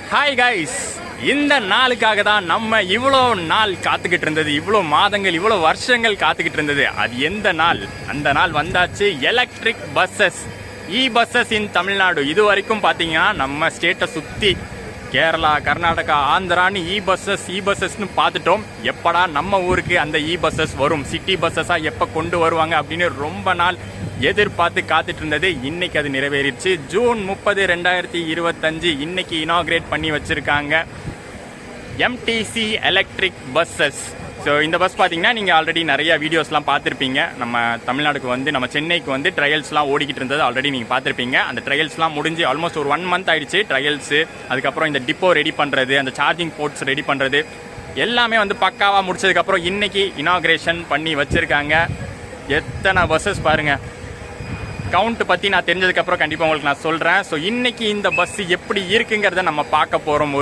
Hi guys, இந்த நாளுக்காக தான் நம்ம இவ்வளோ நாள் காத்துக்கிட்டு இருந்தது, இவ்வளோ மாதங்கள், இவ்வளோ வருஷங்கள் காத்துக்கிட்டு இருந்தது. அது எந்த நாள்? அந்த நாள் வந்தாச்சு. எலக்ட்ரிக் பஸ்ஸஸ், பஸ்ஸஸ் இன் தமிழ்நாடு. இது வரைக்கும் பார்த்தீங்கன்னா நம்ம ஸ்டேட்டை சுற்றி கேரளா, கர்நாடகா, ஆந்திரான்னு பஸ்ஸஸ்னு பார்த்துட்டோம். எப்படா நம்ம ஊருக்கு அந்த பஸ்ஸஸ் வரும், சிட்டி பஸ்ஸஸாக எப்போ கொண்டு வருவாங்க அப்படின்னு ரொம்ப நாள் எதிர்பார்த்து காத்துட்டு இருந்தது. இன்னைக்கு அது நிறைவேறிடுச்சு. ஜூன் 30, 2025 இன்னைக்கு இனாகிரேட் பண்ணி வச்சிருக்காங்க MTC எலக்ட்ரிக் பஸ்ஸஸ். ஸோ இந்த பஸ் பார்த்தீங்கன்னா நீங்கள் ஆல்ரெடி நிறைய வீடியோஸ்லாம் பார்த்துருப்பீங்க. நம்ம தமிழ்நாடுக்கு வந்து, நம்ம சென்னைக்கு வந்து ட்ரையல்ஸ்லாம் ஓடிக்கிட்டு இருந்தது ஆல்ரெடி நீங்கள் பார்த்துருப்பீங்க. அந்த ட்ரையல்ஸ்லாம் முடிஞ்சு ஆல்மோஸ்ட் ஒரு 1 month ஆயிடுச்சு ட்ரையல்ஸு. அதுக்கப்புறம் இந்த டிப்போ ரெடி பண்ணுறது, அந்த சார்ஜிங் போர்ட்ஸ் ரெடி பண்ணுறது எல்லாமே வந்து பக்காவாக முடிச்சதுக்கப்புறம் இன்னைக்கு இனாகிரேஷன் பண்ணி வச்சுருக்காங்க. எத்தனை பஸ்ஸஸ் பாருங்கள். கவுண்ட் பற்றி நான் தெரிஞ்சதுக்கப்புறம் கண்டிப்பாக உங்களுக்கு நான் சொல்கிறேன். ஸோ இன்றைக்கி இந்த பஸ் எப்படி இருக்குங்கிறத நம்ம பார்க்க போகிறோம்.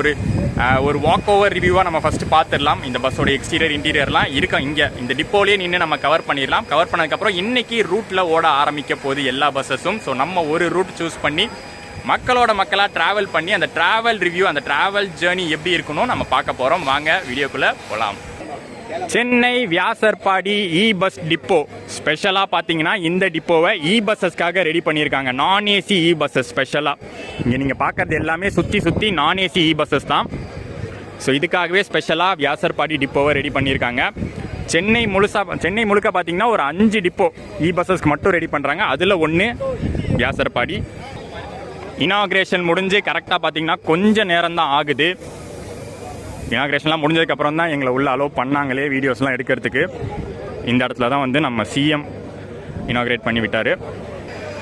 ஒரு வாக் ஓவர் ரிவ்யூவாக நம்ம ஃபஸ்ட்டு பார்த்துடலாம். இந்த பஸ்ஸோட எக்ஸ்டீரியர், இன்டீரியர்லாம் இருக்கும் இங்கே இந்த டிப்போலேயே நின்று நம்ம கவர் பண்ணிடலாம். கவர் பண்ணதுக்கப்புறம் இன்றைக்கி ரூட்டில் ஓட ஆரம்பிக்க போகுது எல்லா பஸ்ஸஸும். ஸோ நம்ம ஒரு ரூட் சூஸ் பண்ணி மக்களாக ட்ராவல் பண்ணி அந்த ட்ராவல் ரிவ்யூ, அந்த ட்ராவல் ஜேர்னி எப்படி இருக்கணும் நம்ம பார்க்க போகிறோம். வாங்க வீடியோக்குள்ளே போகலாம். சென்னை வியாசர்பாடி பஸ் டிப்போ ஸ்பெஷலாக பார்த்தீங்கன்னா இந்த டிப்போவை பஸ்ஸஸ்க்காக ரெடி பண்ணியிருக்காங்க. நான் ஏசி பஸ்ஸஸ் ஸ்பெஷலாக. இங்கே நீங்கள் பார்க்குறது எல்லாமே சுற்றி நான் ஏசி பஸ்ஸஸ் தான். ஸோ இதுக்காகவே ஸ்பெஷலாக வியாசர்பாடி டிப்போவை ரெடி பண்ணியிருக்காங்க. சென்னை முழுக்க பார்த்தீங்கன்னா ஒரு 5 டிப்போ பஸ்ஸஸ்க்கு மட்டும் ரெடி பண்ணுறாங்க. அதில் ஒன்று வியாசர்பாடி. இனாகிரேஷன் முடிஞ்சு கரெக்டாக பார்த்தீங்கன்னா கொஞ்சம் நேரம் தான் ஆகுது. இனாகிரேஷன்லாம் முடிஞ்சதுக்கப்புறம் தான் எங்களை உள்ள அலோவ் பண்ணாங்களே வீடியோஸ்லாம் எடுக்கிறதுக்கு. இந்த இடத்துல தான் வந்து நம்ம சிஎம் இனாகிரேட் பண்ணி விட்டார்.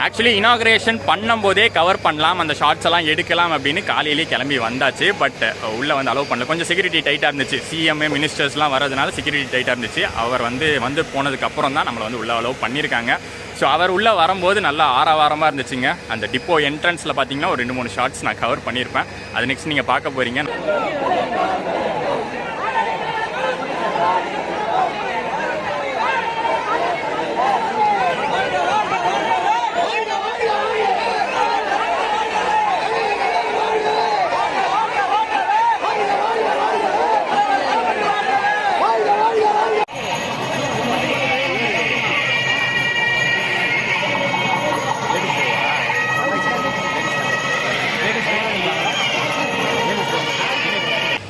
ஆக்சுவலி இனாகிரேஷன் பண்ணும்போதே கவர் பண்ணலாம், அந்த ஷார்ட்ஸ் எல்லாம் எடுக்கலாம் அப்படின்னு காலையிலேயே கிளம்பி வந்தாச்சு. பட் உள்ளே வந்து அலோவ் பண்ணல. கொஞ்சம் செக்யூரிட்டி டைட்டாக இருந்துச்சு. சிஎம் மினிஸ்டர்ஸ்லாம் வரதுனால செக்யூரிட்டி டைட்டாக இருந்துச்சு. அவர் வந்து போனதுக்கப்புறம் தான் நம்மளை வந்து உள்ளே அலோவ் பண்ணியிருக்காங்க. ஸோ அவர் உள்ளே வரும்போது நல்லா ஆரவாரமாக இருந்துச்சுங்க. அந்த டிப்போ என்ட்ரன்ஸில் பார்த்தீங்கன்னா ஒரு 2-3 ஷார்ட்ஸ் நான் கவர் பண்ணியிருப்பேன். அது நெக்ஸ்ட் நீங்கள் பார்க்க போகிறீங்க.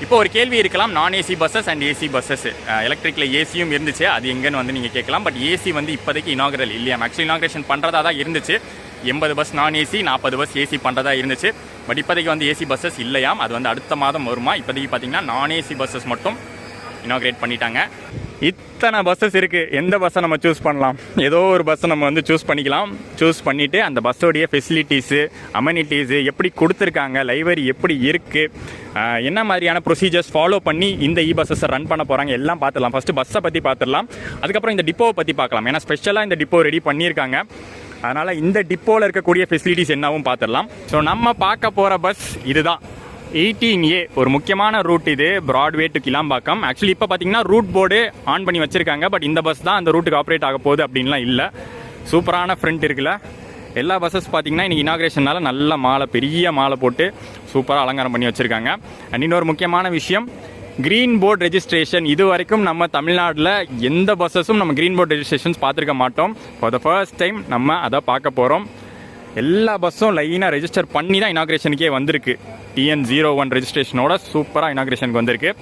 இப்போ ஒரு கேள்வி இருக்கலாம், நான் AC buses and AC buses. எலக்ட்ரிக்கில் ஏசியும் இருந்துச்சு, அது எங்கன்னு வந்து நீங்கள் கேட்கலாம். பட் ஏசி வந்து இப்போதைக்கு இனாகரல் இல்லையா. ஆக்சுவலி இனாகரேஷன் பண்ணுறதா தான் இருந்துச்சு. 80 பஸ் நான் ஏசி, 40 பஸ் ஏசி பண்ணுறதா இருந்துச்சு. பட் இப்போதைக்கு வந்து ஏசி பஸ்ஸஸ் இல்லையாம். அது வந்து அடுத்த மாதம் வருமா. இப்போதைக்கு பார்த்தீங்கன்னா நான் ஏசி பஸ்ஸஸ் மட்டும் இனாகரேட் பண்ணிட்டாங்க. இத்தனை பஸ்ஸஸ் இருக்குது. எந்த பஸ்ஸை நம்ம சூஸ் பண்ணலாம்? ஏதோ ஒரு பஸ்ஸை நம்ம வந்து சூஸ் பண்ணிக்கலாம். சூஸ் பண்ணிவிட்டு அந்த பஸ்ஸோடைய ஃபெசிலிட்டிஸு, அமெனிட்டிஸு எப்படி கொடுத்துருக்காங்க, லைப்ரரி எப்படி இருக்குது, என்ன மாதிரியான ப்ரொசீஜர்ஸ் ஃபாலோ பண்ணி இந்த பஸ்ஸஸை ரன் பண்ண போகிறாங்க எல்லாம் பார்த்துடலாம். ஃபஸ்ட்டு பஸ்ஸை பற்றி பார்த்துடலாம், அதுக்கப்புறம் இந்த டிப்போவை பற்றி பார்க்கலாம். ஏன்னா ஸ்பெஷலாக இந்த டிப்போ ரெடி பண்ணியிருக்காங்க. அதனால் இந்த டிப்போவில் இருக்கக்கூடிய ஃபெசிலிட்டிஸ் என்னவும் பார்த்துடலாம். ஸோ நம்ம பார்க்க போகிற பஸ் இதுதான், 18A. ஒரு முக்கியமான ரூட் இது, பிராட்வே டு கிளாம்பாக்கம். ஆக்சுவலி இப்போ பார்த்தீங்கன்னா ரூட் போர்டு ஆன் பண்ணி வச்சுருக்காங்க. பட் இந்த பஸ் தான் அந்த ரூட்டுக்கு ஆப்ரேட் ஆக போகுது அப்படின்லாம் இல்லை. சூப்பரான ஃப்ரண்ட் இருக்குல்ல. எல்லா பஸ்ஸஸ் பார்த்தீங்கன்னா இன்றைக்கி இனாகிரேஷனால் நல்ல மாலை, பெரிய மாலை போட்டு சூப்பராக அலங்காரம் பண்ணி வச்சுருக்காங்க. அண்ட் இன்னொரு முக்கியமான விஷயம், க்ரீன் போர்டு ரெஜிஸ்ட்ரேஷன். இது வரைக்கும் நம்ம தமிழ்நாட்டில் எந்த பஸ்ஸஸும் நம்ம க்ரீன் போர்டு ரெஜிஸ்ட்ரேஷன்ஸ் பார்த்துருக்க மாட்டோம். ஃபார் த ஃபர்ஸ்ட் டைம் நம்ம அதை பார்க்க போகிறோம். எல்லா பஸ்ஸும் லைனாக ரெஜிஸ்டர் பண்ணி தான் இனாகிரேஷனுக்கே வந்திருக்கு. TN01 ரெஜிஸ்ட்ரேஷனோட சூப்பராக இனாகிரேஷனுக்கு வந்திருக்கு.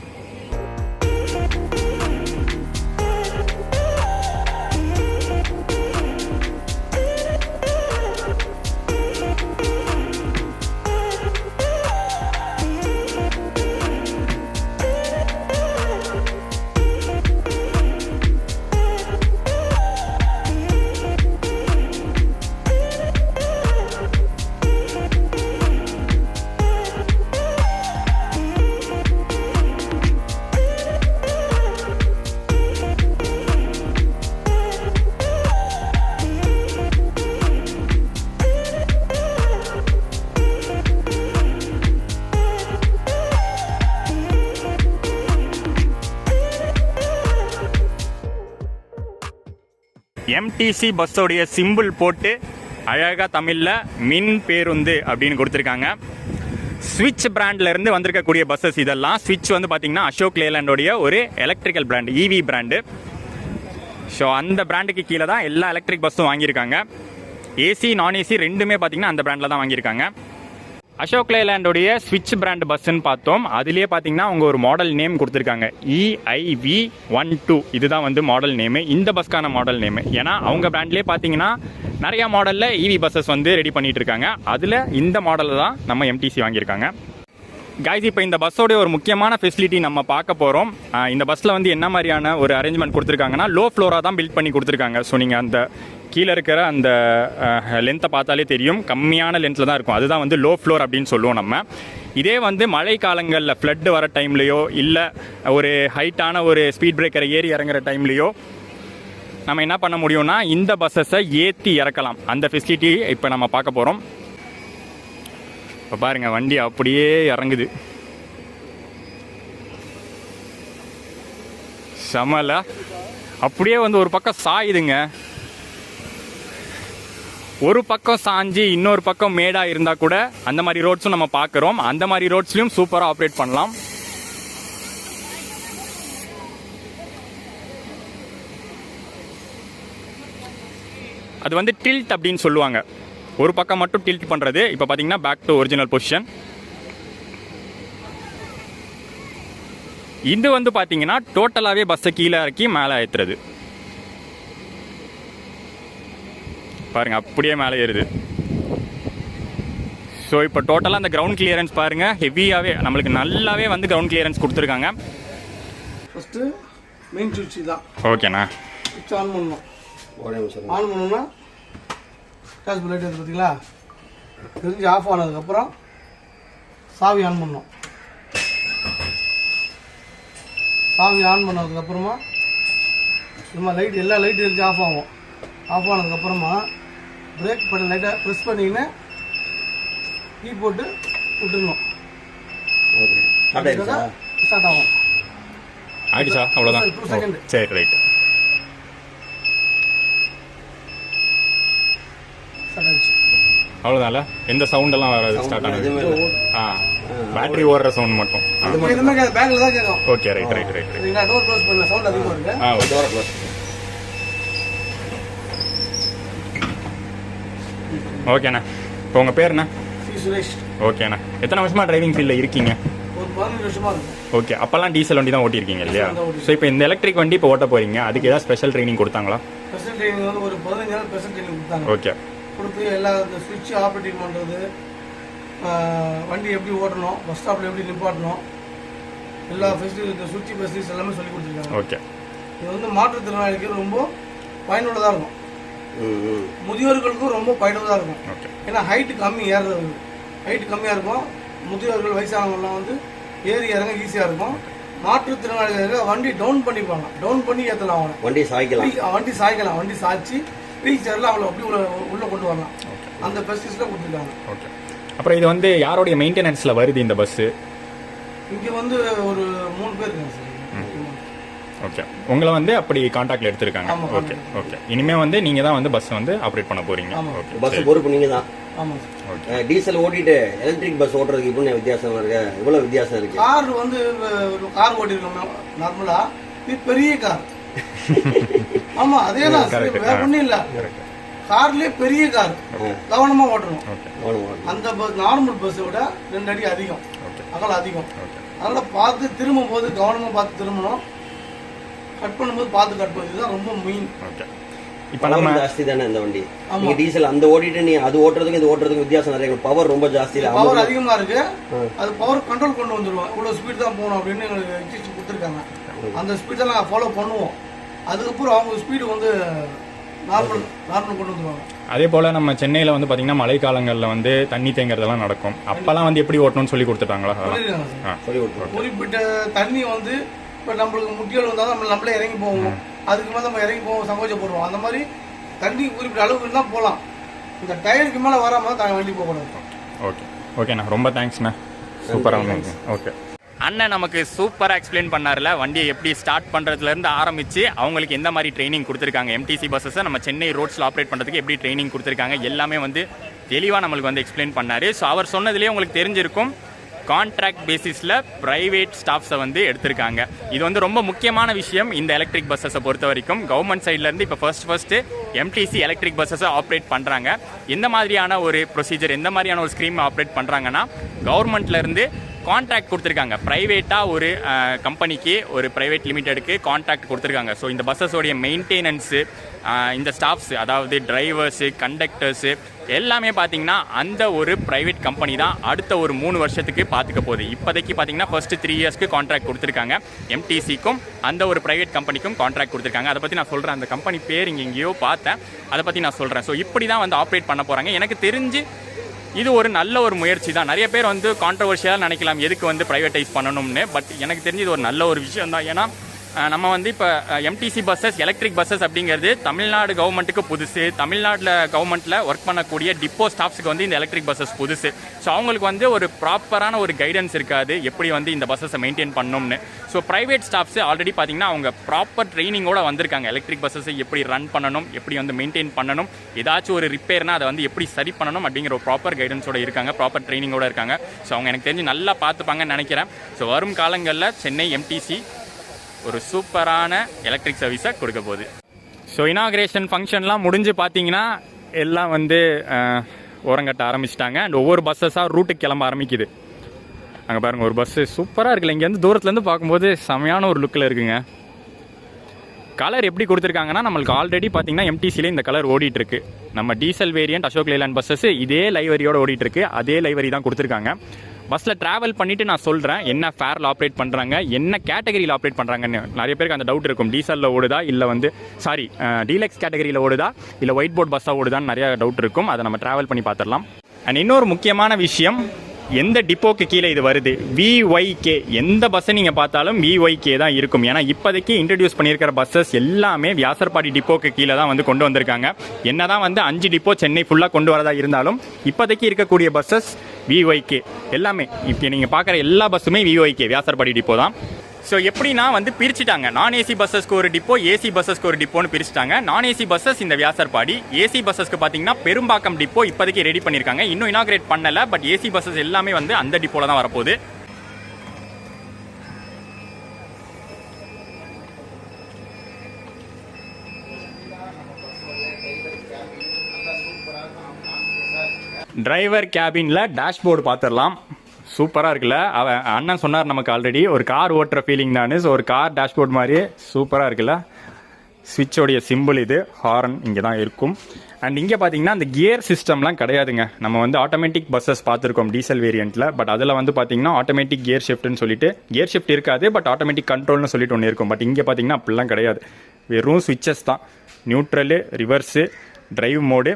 MTC பஸ்ஸோடைய சிம்பிள் போட்டு அழகாக தமிழில் மின் பேருந்து அப்படின்னு கொடுத்துருக்காங்க. ஸ்விட்ச் பிராண்ட்ல இருந்து வந்திருக்கக்கூடிய பஸ்ஸஸ் இதெல்லாம். ஸ்விட்ச் வந்து பார்த்தீங்கன்னா அசோக் லேலண்டோடைய ஒரு எலக்ட்ரிக்கல் பிராண்ட், இவி பிராண்டு. ஸோ அந்த பிராண்டுக்கு கீழே தான் எல்லா எலக்ட்ரிக் பஸ்ஸும் வாங்கியிருக்காங்க. ஏசி நான் ஏசி ரெண்டுமே பார்த்தீங்கன்னா அந்த பிராண்டில் தான் வாங்கியிருக்காங்க. அசோக் லேலண்டோடைய ஸ்விட்ச் பிராண்ட் பஸ்ஸுன்னு பார்த்தோம். அதுலேயே பார்த்தீங்கன்னா அவங்க ஒரு மாடல் நேம் கொடுத்துருக்காங்க, EIV12. இதுதான் வந்து மாடல் நேமு, இந்த பஸ்க்கான மாடல் நேமு. ஏன்னா அவங்க பிராண்ட்லேயே பார்த்தீங்கன்னா நிறையா மாடலில் இவி பஸ்ஸஸ் வந்து ரெடி பண்ணிட்டு இருக்காங்க. அதில் இந்த மாடலில் தான் நம்ம எம்டிசி வாங்கியிருக்காங்க. கைஸ், இப்போ இந்த பஸ்ஸோடைய ஒரு முக்கியமான ஃபெசிலிட்டி நம்ம பார்க்க போகிறோம். இந்த பஸ்ஸில் வந்து என்ன மாதிரியான ஒரு அரேஞ்ச்மெண்ட் கொடுத்துருக்காங்கன்னா, லோ ஃப்ளோராக தான் பில்ட் பண்ணி கொடுத்துருக்காங்க. ஸோ நீங்கள் அந்த கீழே இருக்கிற அந்த லென்த்தை பார்த்தாலே தெரியும், கம்மியான லென்த்தில் தான் இருக்கும். அதுதான் வந்து லோ ஃப்ளோர் அப்படின்னு சொல்லுவோம் நம்ம. இதே வந்து மழை காலங்களில் ஃப்ளட்டு வர டைம்லையோ இல்லை ஒரு ஹைட்டான ஒரு ஸ்பீட் பிரேக்கரை ஏறி இறங்குற டைம்லையோ நம்ம என்ன பண்ண முடியும்னா இந்த பஸ்ஸஸை ஏற்றி இறக்கலாம். அந்த ஃபெசிலிட்டி இப்போ நம்ம பார்க்க போகிறோம். இப்போ பாருங்கள், வண்டி அப்படியே இறங்குது. செமல அப்படியே வந்து ஒரு பக்கம் சாயுதுங்க. ஒரு பக்கம் சாஞ்சி இன்னொரு பக்கம் மேடாக இருந்தால் கூட அந்த மாதிரி ரோட்ஸும் நம்ம பார்க்குறோம். அந்த மாதிரி ரோட்ஸ்லையும் சூப்பராக ஆப்ரேட் பண்ணலாம். அது வந்து டில்ட் அப்படின்னு சொல்லுவாங்க, ஒரு பக்கம் மட்டும் டில்ட் பண்ணுறது. இப்போ பார்த்தீங்கன்னா பேக் டு ஒரிஜினல் பொசிஷன். இது வந்து பார்த்தீங்கன்னா டோட்டலாகவே பஸ்ஸை கீழே இறக்கி மேலே ஏற்றுறது. பாருங்க, அப்படியே மேலே ஏறுது. ஸோ இப்போ டோட்டலாக அந்த கிரவுண்ட் கிளியரன்ஸ் பாருங்கள், ஹெவியாகவே நம்மளுக்கு நல்லாவே வந்து கிரவுண்ட் கிளியரன்ஸ் கொடுத்துருக்காங்க. ஃபஸ்ட்டு மெயின் சுவிட்ச் தான். ஓகேண்ணா. சுவிட்ச் ஆன் பண்ணணும். ஆன் பண்ணோம்னா கேஷ் லைட் இருக்குது பார்த்தீங்களா, தெரிஞ்சு ஆஃப் ஆனதுக்கப்புறம் சாவி ஆன் பண்ணணும். சாவி ஆன் பண்ணதுக்கப்புறமா நம்ம லைட் எல்லா லைட்டும் தெரிஞ்சு ஆஃப் ஆகும். ஆஃப் ஆனதுக்கப்புறமா பிரேக் பண்ணி லைட்டாக ப்ரெஸ் பண்ணிங்கன்னா கீ போட்டு விட்டுருணும். ஸ்டார்ட் ஆகும். ஆயிடுச்சா? அவ்வளோதான். 2 செகண்ட். சரி, ரைட். அவ்வளோதான்ல, எந்த சவுண்டெல்லாம் வராது. ஸ்டார்ட் ஆனது. பேட்டரி ஓடுற சவுண்ட் மட்டும். பேங்க்ல தான் கேட்கும். Okay, right right right. நீங்க டோர் க்ளோஸ் பண்ணல, சவுண்ட் அதிகமா இருக்கு. Door close. ஓகேண்ணா. இப்போ உங்கள் பேர் என்ன? சுரேஷ். ஓகேண்ணா. எத்தனை வருஷமா டிரைவிங் ஃபீல்டில் இருக்கீங்க? ஒரு 15 வருஷமா இருக்கு. ஓகே. அப்போல்லாம் டீசல் வண்டி தான் ஓட்டியிருக்கீங்க இல்லையா? ஸோ இப்போ இந்த எலக்ட்ரிக் வண்டி இப்போ ஓட்ட போகிறீங்க, அதுக்கு ஏதாவது ஸ்பெஷல் ட்ரைனிங் கொடுத்தாங்களா? ஸ்பெஷல் ட்ரைனிங் வந்து ஒரு 15 நாள் ஸ்பெஷல் ட்ரைனிங் கொடுத்தாங்க. ஓகே. கொடுத்து எல்லா இந்த சுவிட்ச் ஆப்ரேட்டிங் பண்ணுறது, வண்டி எப்படி ஓட்டணும், பஸ் ஸ்டாப்பில் எப்படி நிப்பாட்டணும், எல்லா ஃபெசிலிட்டி, இந்த சுவிட்ச் ஃபெசிலிட்டிஸ் எல்லாமே சொல்லி கொடுத்துருக்காங்க. ஓகே. இது வந்து மாற்றுத்திறனாளிக்கு ரொம்ப பயனுள்ளதாக இருக்கும். முதியோர்களுக்கும் ரொம்ப பயனுள்ளதாக இருக்கும். ஏன்னா ஹைட்டு கம்மி, ஏறுறது ஹைட்டு கம்மியாக இருக்கும். முதியோர்கள் வயசானவங்கலாம் வந்து ஏறி இறங்க ஈஸியாக இருக்கும். மாற்றுத்திறனாளிகளுக்கு வண்டி டவுன் பண்ணிப்பாங்க, டவுன் பண்ணி ஏற்றலாம். அவங்க வண்டி சாய்க்கலாம், வண்டி சாய்ச்சி வீல் சேர்ல அவளை அப்படி உள்ள கொண்டு வரலாம். அந்த ஃபெசிலிட்டிஸ்லாம் கொடுத்துருக்காங்க. ஓகே. அப்புறம் இது வந்து யாருடைய மெயின்டெனன்ஸில் வருது இந்த பஸ்ஸு? இங்கே வந்து ஒரு 3 பேர் இருக்காங்க சார். ஓகே. உங்களை வந்து அப்படி கான்டாக்ட்ல எடுத்திருக்காங்க. Okay okay. இனிமே வந்து நீங்க தான் வந்து பஸ் வந்து ஆப்ரேட் பண்ண போறீங்க. ஓகே. பஸ் பொறுப்பு நீங்க தான். ஆமா. ஓகே. டீசல் ஓட்டிட்டு எலக்ட்ரிக் பஸ் ஓட்டுறதுக்கு இப்படி வித்தியாசம் இருக்கு. இவ்வளவு வித்தியாசம் இருக்கு. கார் வந்து கார் ஓட்டிருக்கோம் நார்மலா, இது பெரிய கார். ஆமா, அதே தான், வேற ஒண்ணும் இல்ல. கார்லயே பெரிய கார், கவனமா ஓட்டணும். அந்த பஸ் நார்மல் பஸ்ஸை விட 2 அடி அதிகம், அகலம் அதிகம். அதனால பார்த்து திரும்பும் போது கவனமா பார்த்து திரும்பணும். கட் பண்ணும்போது பார்த்து கட் பண்ணுறது, இதுதான் ரொம்ப மெயின். ஓகே. இப்போ நம்ம ஜாஸ்தி தானே இந்த வண்டி. நீங்க டீசல் அந்த ஓட்டிட்டு நீ அது ஓட்டுறதுக்கு இது ஓட்டுறதுக்கு வித்தியாசம் நிறைய. பவர் ரொம்ப ஜாஸ்தி இல்ல, பவர் அதிகமா இருக்கு. அது பவர் கண்ட்ரோல் கொண்டு வந்துருவோம். இவ்வளவு ஸ்பீட் தான் போகணும் அப்படின்னு எங்களுக்கு எக்ஸிஸ்ட் கொடுத்துருக்காங்க. அந்த ஸ்பீட் தான் நாங்கள் ஃபாலோ பண்ணுவோம். அதுக்கப்புறம் அவங்க ஸ்பீடு வந்து நார்மல் கொண்டு வந்துருவாங்க. அதே போல் நம்ம சென்னையில் வந்து பார்த்தீங்கன்னா மழை காலங்களில் வந்து தண்ணி தேங்குறதெல்லாம் நடக்கும். அப்போல்லாம் வந்து எப்படி ஓட்டணும்னு சொல்லி கொடுத்துட்டாங்களா? குறிப்பிட்ட தண்ணி வந்து இப்போ நம்மளுக்கு முட்டியல் வந்தால் நம்மளே இறங்கி போவோம். அதுக்கு மேலே நம்ம இறங்கி போவோம், சங்கோச்சப்படுவோம். அந்த மாதிரி தண்ணி குறிப்பிட்ட அளவுக்கு இருந்தால் போகலாம். இந்த டயருக்கு மேலே வராமல் வண்டி போகக்கூடாது. ஓகே ஓகேண்ணா, ரொம்ப தேங்க்ஸ்ண்ணா. சூப்பராக இருந்துச்சு. ஓகே. அண்ணன் நமக்கு சூப்பராக எக்ஸ்பிளைன் பண்ணார்ல, வண்டியை எப்படி ஸ்டார்ட் பண்ணுறதுலேருந்து ஆரம்பித்து அவங்களுக்கு எந்த மாதிரி ட்ரைனிங் கொடுத்துருக்காங்க. எம்டிசி பஸ்ஸஸை நம்ம சென்னை ரோட்ஸில் ஆப்ரேட் பண்ணுறதுக்கு எப்படி ட்ரைனிங் கொடுத்துருக்காங்க, எல்லாமே வந்து தெளிவாக நம்மளுக்கு வந்து எக்ஸ்பிளைன் பண்ணார். ஸோ அவர் சொன்னதுலேயே உங்களுக்கு தெரிஞ்சிருக்கும் கான்ட்ராக்ட் பேசிஸில் ப்ரைவேட் ஸ்டாஃப்ஸை வந்து எடுத்திருக்காங்க. இது வந்து ரொம்ப முக்கியமான விஷயம் இந்த எலக்ட்ரிக் பஸ்ஸஸை பொறுத்த வரைக்கும். கவர்மெண்ட் சைட்லேருந்து இப்போ ஃபர்ஸ்ட்டு எம்டிசி எலக்ட்ரிக் பஸ்ஸஸை ஆப்ரேட் பண்ணுறாங்க. எந்த மாதிரியான ஒரு ப்ரொசீஜர், எந்த மாதிரியான ஒரு ஸ்கீம் ஆப்ரேட் பண்ணுறாங்கன்னா, கவர்மெண்ட்லேருந்து கான்ட்ராக்ட் கொடுத்துருக்காங்க. ப்ரைவேட்டாக ஒரு கம்பெனிக்கு, ஒரு ப்ரைவேட் லிமிட்டெடுக்கு கான்ட்ராக்ட் கொடுத்துருக்காங்க. ஸோ இந்த பஸ்ஸஸோடைய மெயின்டெனன்ஸு, இந்த ஸ்டாஃப்ஸு, அதாவது டிரைவர்ஸு, கண்டக்டர்ஸு எல்லாமே பார்த்தீங்கன்னா அந்த ஒரு ப்ரைவேட் கம்பெனி தான் அடுத்த ஒரு 3 வருஷத்துக்கு பார்த்துக்க போகுது. இப்போதைக்கு பார்த்தீங்கன்னா ஃபர்ஸ்ட்டு 3 இயர்ஸ்க்கு கான்ட்ராக்ட் கொடுத்துருக்காங்க. எம்டிசிக்கும் அந்த ஒரு ப்ரைவேட் கம்பெனிக்கும் கான்ட்ராக்ட் கொடுத்துருக்காங்க. அதை பற்றி நான் சொல்கிறேன். அந்த கம்பெனி பேர் இங்கே எங்கேயோ பார்த்தேன், அதை பற்றி நான் சொல்கிறேன். ஸோ இப்படி தான் வந்து ஆப்ரேட் பண்ண போகிறாங்க. எனக்கு தெரிஞ்சு இது ஒரு நல்ல ஒரு முயற்சி தான். நிறைய பேர் வந்து கான்ட்ரவர்ஷியலாக நினைக்கலாம் எதுக்கு வந்து ப்ரைவேட்டைஸ் பண்ணணும்னு. பட் எனக்கு தெரிஞ்சு இது ஒரு நல்ல ஒரு விஷயம் தான். ஏன்னா நம்ம வந்து இப்போ எம்டிசி பஸ்ஸஸ், எலக்ட்ரிக் பஸ்ஸஸ் அப்படிங்கிறது தமிழ்நாடு கவர்மெண்ட்டுக்கு புதுசு. தமிழ்நாட்டில் கவர்மெண்ட்டில் ஒர்க் பண்ணக்கூடிய டிப்போ ஸ்டாஃப்ஸுக்கு வந்து இந்த எலக்ட்ரிக் பஸ்ஸஸ் புதுசு. ஸோ அவங்களுக்கு வந்து ஒரு ப்ராப்பரான ஒரு கைடன்ஸ் இருக்காது எப்படி வந்து இந்த பஸ்ஸஸை மெயின்டைன் பண்ணணும்னு. ஸோ ப்ரைவேட் ஸ்டாஃப்ஸ் ஆல்ரெடி பார்த்தீங்கன்னா அவங்க ப்ராப்பர் ட்ரைனிங்கோடு வந்திருக்காங்க. எலக்ட்ரிக் பஸ்ஸஸை எப்படி ரன் பண்ணணும், எப்படி வந்து மெயின்டைன் பண்ணணும், ஏதாச்சும் ஒரு ரிப்பேர்னா அதை வந்து எப்படி சரி பண்ணணும் அப்படிங்கிற ஒரு ப்ராப்பர் கைடன்ஸோடு இருக்காங்க, ப்ராப்பர் ட்ரைனிங்கோடு இருக்காங்க. ஸோ அவங்க எனக்கு தெரிஞ்சு நல்லா பார்த்துப்பாங்கன்னு நினைக்கிறேன். ஸோ வரும் காலங்களில் சென்னை எம்டிசி ஒரு சூப்பரான எலக்ட்ரிக் சர்வீஸை கொடுக்க போகுது. ஸோ இனாகிரேஷன் ஃபங்க்ஷன்லாம் முடிஞ்சு பார்த்தீங்கன்னா எல்லாம் வந்து ஓரங்கட்ட ஆரம்பிச்சிட்டாங்க. அண்ட் ஒவ்வொரு பஸ்ஸஸாக ரூட்டுக்கு கிளம்ப ஆரம்பிக்குது. அங்கே பாருங்கள், ஒரு பஸ்ஸு சூப்பராக இருக்குல்ல, இங்கேருந்து தூரத்துலேருந்து பார்க்கும்போது செமையான ஒரு லுக்கில் இருக்குங்க. கலர் எப்படி கொடுத்துருக்காங்கன்னா, நம்மளுக்கு ஆல்ரெடி பார்த்தீங்கன்னா எம்டிசியில் இந்த கலர் ஓடிட்டுருக்கு. நம்ம diesel variant Ashok Leyland buses இதே லைவரியோடு ஓடிட்டுருக்கு. அதே லைவரி தான் கொடுத்துருக்காங்க. பஸ்ஸில் ட்ராவல் பண்ணிவிட்டு நான் சொல்கிறேன் என்ன ஃபேரில் ஆப்ரேட் பண்ணுறாங்க, என்ன கேட்டகரியில் ஆப்ரேட் பண்ணுறாங்கன்னு. நிறைய பேருக்கு அந்த டவுட் இருக்கும், டீசலில் ஓடுதா இல்லை வந்து டீலக்ஸ் கேட்டகரியில் ஓடுதா இல்லை ஒயிட் போர்ட் பஸ்ஸாக ஓடுதான்னு நிறையா டவுட் இருக்கும். அதை நம்ம ட்ராவல் பண்ணி பார்த்துடலாம். அண்ட் இன்னொரு முக்கியமான விஷயம், எந்த டிப்போக்கு கீழே இது வருது, விஒய்கே. எந்த பஸ்ஸை நீங்கள் பார்த்தாலும் விஒய்கே தான் இருக்கும். ஏன்னா இப்போதைக்கு இன்ட்ரடியூஸ் பண்ணியிருக்கிற பஸ்ஸஸ் எல்லாமே வியாசர்பாடி டிப்போக்கு கீழே தான் வந்து கொண்டு வந்திருக்காங்க. என்ன தான் வந்து 5 டிப்போ சென்னை ஃபுல்லாக கொண்டு வரதா இருந்தாலும் இப்போதைக்கு இருக்கக்கூடிய பஸ்ஸஸ் விஒய்கே எல்லாமே. இப்போ நீங்கள் பார்க்குற எல்லா பஸ்ஸுமே விஒய்கே வியாசர்பாடி டிப்போ தான். ஸோ எப்படின்னா வந்து பிரிச்சுட்டாங்க. நான் ஏசி பஸ்ஸஸ்க்கு ஒரு டிப்போ, ஏசி பஸ்ஸஸ்க்கு ஒரு டிப்போன்னு பிரிச்சுட்டாங்க. நான் ஏசி பஸ்ஸஸ் இந்த வியாசர்பாடி, ஏசி பஸ்ஸஸ்க்கு பார்த்தீங்கன்னா பெரும்பாக்கம் டிப்போ இப்போதைக்கு ரெடி பண்ணியிருக்காங்க. இன்னும் இனாகிரேட் பண்ணலை. பட் ஏசி பஸ்ஸஸ் எல்லாமே வந்து அந்த டிப்போவில் தான் வரப்போகுது. டிரைவர் கேபினில் டேஷ்போர்டு பார்த்துடலாம். சூப்பராக இருக்குல்ல. அவன் அண்ணன் சொன்னார் நமக்கு ஆல்ரெடி ஒரு கார் ஓட்டுற ஃபீலிங் தான். ஸோ ஒரு கார் டேஷ்போர்ட் மாதிரியே சூப்பராக இருக்குல்ல. ஸ்விட்சோடைய சிம்பிள் இது, ஹாரன் இங்கே தான் இருக்கும். அண்ட் இங்கே பார்த்தீங்கன்னா அந்த கியர் சிஸ்டம்லாம் கிடையாதுங்க. நம்ம வந்து ஆட்டோமேட்டிக் பஸ்ஸஸ் பார்த்துருக்கோம் டீசல் வேரியண்ட்டில். பட் அதில் வந்து பார்த்தீங்கன்னா ஆட்டோமேட்டிக் கியர் ஷிஃப்ட்னு சொல்லிட்டு, கியர் ஷிஃப்ட் இருக்காது பட் ஆட்டோமேட்டிக் கண்ட்ரோல்னு சொல்லிட்டு ஒன்று இருக்கும். பட் இங்கே பார்த்தீங்கன்னா அப்படிலாம் கிடையாது. வெறும் ஸ்விட்சஸ் தான். Neutral, reverse, drive mode.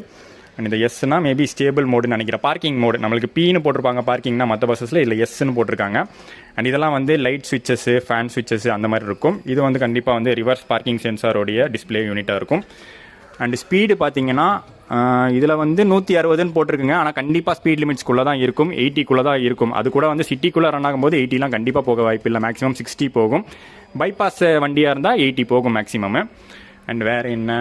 And இந்த எஸ்னா மேபி ஸ்டேபிள் மோடுன்னு நினைக்கிறேன். பார்க்கிங் மோடு நம்மளுக்கு பீனு போட்டிருப்பாங்க பார்க்கிங்னா, மற்ற பஸ்ஸஸில் இல்லை எஸ்ன்னு போட்டிருக்காங்க. அண்ட் இதெல்லாம் வந்து லைட் ஸ்விட்சஸ்ஸு, ஃபேன் ஸ்விட்சஸ்ஸு அந்த மாதிரி இருக்கும். இது வந்து கண்டிப்பாக வந்து ரிவர்ஸ் பார்க்கிங் சென்சாரோடைய டிஸ்பிளே யூனிட்டாக இருக்கும். அண்ட் ஸ்பீடு பார்த்தீங்கன்னா இதில் வந்து 160ன்னு போட்டிருக்குங்க. ஆனால் கண்டிப்பாக ஸ்பீட் லிமிட்ஸ்குள்ளே தான் இருக்கும், 80க்குள்ளே தான் இருக்கும். அது கூட வந்து சிட்டிக்குள்ளே ரன் ஆகும்போது 80லாம் கண்டிப்பாக போக வாய்ப்பு இல்லை. மேக்ஸிமம் 60 போகும். பைபாஸ் வண்டியாக இருந்தால் 80 போகும் மேக்ஸிமம். அண்ட் வேறு என்ன,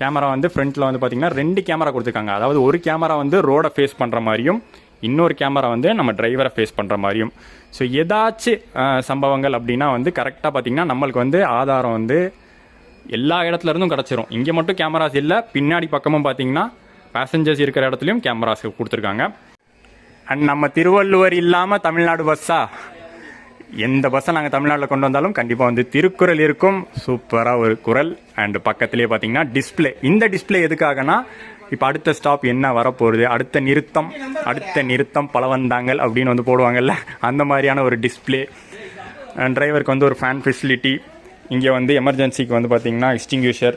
கேமரா வந்து ஃப்ரண்ட்டில் வந்து பார்த்திங்கன்னா 2 கேமரா கொடுத்துருக்காங்க. அதாவது ஒரு கேமரா வந்து ரோடை ஃபேஸ் பண்ணுற மாதிரியும், இன்னொரு கேமரா வந்து நம்ம டிரைவரை ஃபேஸ் பண்ணுற மாதிரியும். ஸோ ஏதாச்சும் சம்பவங்கள் அப்படின்னா வந்து கரெக்டாக பார்த்திங்கன்னா நம்மளுக்கு வந்து ஆதாரம் வந்து எல்லா இடத்துலேருந்தும் கிடச்சிரும். இங்கே மட்டும் கேமராஸ் இல்லை, பின்னாடி பக்கமும் பார்த்திங்கன்னா பேசஞ்சர்ஸ் இருக்கிற இடத்துலையும் கேமராஸ் கொடுத்துருக்காங்க. அண்ட் நம்ம திருவள்ளுவர் இல்லாமல் தமிழ்நாடு பஸ்ஸா, எந்த பஸ்ஸை நாங்கள் தமிழ்நாட்டில் கொண்டு வந்தாலும் கண்டிப்பாக வந்து திருக்குறள் இருக்கும். சூப்பராக ஒரு குறள். அண்ட் பக்கத்துலேயே பார்த்தீங்கன்னா டிஸ்பிளே. இந்த டிஸ்பிளே எதுக்காகனா, இப்போ அடுத்த ஸ்டாப் என்ன வரப்போகுது, அடுத்த நிறுத்தம் பலவந்தாங்கள் அப்படின்னு வந்து போடுவாங்கல்ல, அந்த மாதிரியான ஒரு டிஸ்பிளே. அண்ட் டிரைவருக்கு வந்து ஒரு ஃபேன் ஃபெசிலிட்டி. இங்கே வந்து எமர்ஜென்சிக்கு வந்து பார்த்தீங்கன்னா எக்ஸ்டிங்யூஷர்,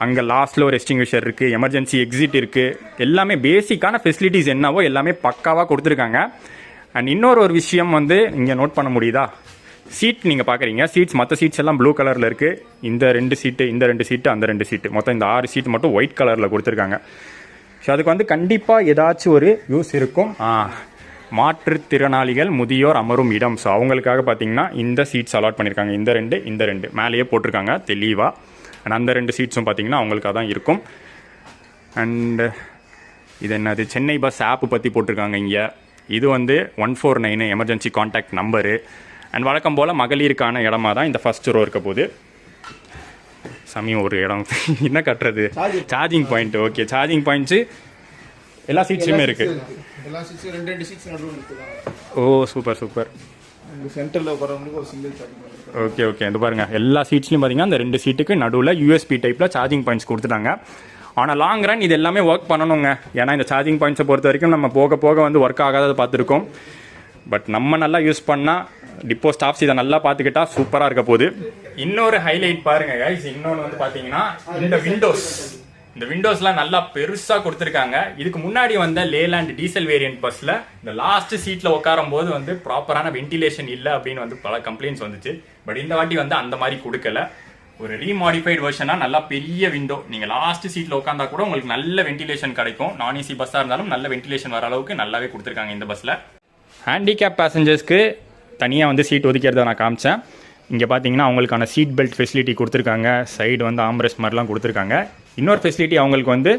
அங்கே லாஸ்ட்டில் ஒரு எக்ஸ்டிங்யூஷர் இருக்குது, எமர்ஜென்சி எக்ஸிட் இருக்குது. எல்லாமே பேசிக்கான ஃபெசிலிட்டிஸ் என்னவோ எல்லாமே பக்காவாக கொடுத்துருக்காங்க. அண்ட் இன்னொரு விஷயம் வந்து இங்கே நோட் பண்ண முடியுதா, சீட் நீங்கள் பார்க்குறீங்க, சீட்ஸ் மற்ற சீட்ஸ் எல்லாம் ப்ளூ கலரில் இருக்குது. இந்த 2 சீட்டு, இந்த 2 சீட்டு, அந்த 2 சீட்டு, மொத்தம் இந்த 6 சீட்டு மட்டும் ஒயிட் கலரில் கொடுத்துருக்காங்க. ஸோ அதுக்கு வந்து கண்டிப்பாக ஏதாச்சும் ஒரு யூஸ் இருக்கும். மாற்றுத்திறனாளிகள் முதியோர் அமரும் இடம். ஸோ அவங்களுக்காக பார்த்தீங்கன்னா இந்த சீட்ஸ் அலாட் பண்ணியிருக்காங்க. இந்த 2 மேலேயே போட்டிருக்காங்க தெளிவாக. அண்ட் அந்த 2 சீட்ஸும் பார்த்தீங்கன்னா அவங்களுக்காக தான் இருக்கும். அண்டு இது என்னது, சென்னை பஸ் ஆப்பு பற்றி போட்டிருக்காங்க இங்கே. இது வந்து 149 எமர்ஜென்சி கான்டாக்ட் நம்பரு. அண்ட் வழக்கம் போல் மகளிருக்கான இடமா தான் இந்த ஃபர்ஸ்ட் ரோ இருக்க போகுது. சமயம் ஒரு இடம் என்ன கட்டுறது, charging point. Okay, charging points எல்லா சீட்ஸ்லையுமே இருக்குது. எல்லா சீட்ஸும் 2 சீட்ஸ் நடுவில் இருக்குது. ஓ சூப்பர் சூப்பர். இந்த சென்டரில் உட்காரவங்களுக்கு ஒரு சிங்கிள் சார்ஜிங். ஓகே ஓகே, இந்த பாருங்கள் எல்லா சீட்ஸ்லையும் பார்த்தீங்கன்னா அந்த 2 சீட்டுக்கு நடுவில் யூஎஸ்பி டைப்பில் சார்ஜிங் பாயிண்ட்ஸ் கொடுத்துட்டாங்க. ஆனால் லாங் ரன் இது எல்லாமே ஒர்க் பண்ணணுங்க. ஏன்னா இந்த சார்ஜிங் பாயிண்ட்ஸை பொறுத்த வரைக்கும் நம்ம போக போக வந்து ஒர்க் ஆகாததை பார்த்துருக்கோம். பட் நம்ம நல்லா யூஸ் பண்ணால், டிப்போ ஸ்டாஃப்ஸ் இதை நல்லா பார்த்துக்கிட்டா சூப்பராக இருக்க போகுது. இன்னொரு ஹைலைட் பாருங்க கைஸ், இன்னொன்று வந்து பார்த்தீங்கன்னா இந்த விண்டோஸ்லாம் நல்லா பெருசாக கொடுத்துருக்காங்க. இதுக்கு முன்னாடி வந்த லேலாண்ட் டீசல் வேரியன்ட் பஸ்ஸில் இந்த லாஸ்ட் சீட்டில் உட்காரும் போது வந்து ப்ராப்பரான வென்டிலேஷன் இல்லை அப்படின்னு வந்து பல கம்ப்ளைண்ட்ஸ் வந்துச்சு. பட் இந்த வாட்டி வந்து அந்த மாதிரி கொடுக்கல. ஒரு ரீமாடிஃபைடு வெர்ஷனாக நல்லா பெரிய விண்டோ, நீங்கள் லாஸ்ட் சீட்டில் உட்காந்தா கூட உங்களுக்கு நல்ல வென்டிலேஷன் கிடைக்கும். நான் ஏசி பஸ்ஸாக இருந்தாலும் நல்ல வென்டிலேஷன் வர அளவுக்கு நல்லாவே கொடுத்துருக்காங்க இந்த பஸ்ஸில். ஹேண்டிகேப் பேசஞ்சர்ஸ்க்கு தனியாக வந்து சீட் ஒதுக்கிறத நான் காமிச்சேன். இங்கே பார்த்தீங்கன்னா அவங்களுக்கான சீட் பெல்ட் ஃபெசிலிட்டி கொடுத்துருக்காங்க. சைடு வந்து ஆம்ரெஸ்ட் மாதிரிலாம் கொடுத்துருக்காங்க. இன்னொரு ஃபெசிலிட்டி அவங்களுக்கு வந்து